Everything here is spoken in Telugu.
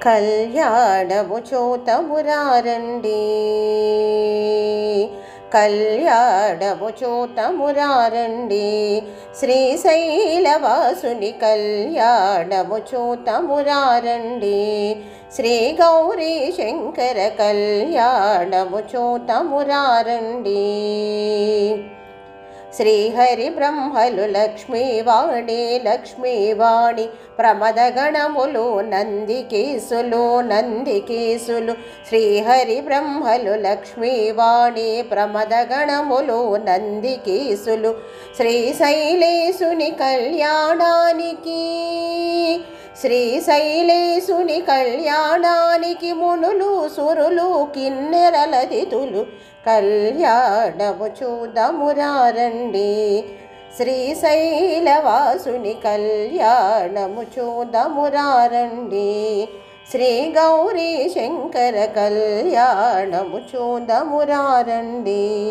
కళ్యాణము చూతమురారండి, కళ్యాణము చూతమురారండి, శ్రీశైలవాసుని కళ్యాణము చూతమురారండి, శ్రీ గౌరీ శంకర కళ్యాణము చూతమురారండి. శ్రీహరి బ్రహ్మలు లక్ష్మీవాణి లక్ష్మీవాణి ప్రమదగణములు నందికేశులు నందికేశులు, శ్రీహరి బ్రహ్మలు లక్ష్మీవాణి ప్రమదగణములు నందికేశులు, శ్రీశైలేశుని కళ్యాణానికి శ్రీశైలేశుని కళ్యాణానికి మునులు సురులు కిన్నెరలదితులు కళ్యాణము చూదమురారండి, శ్రీశైలవాసుని కళ్యాణము చూదమురారండి, శ్రీ గౌరీ శంకర కళ్యాణము చూదమురారండి.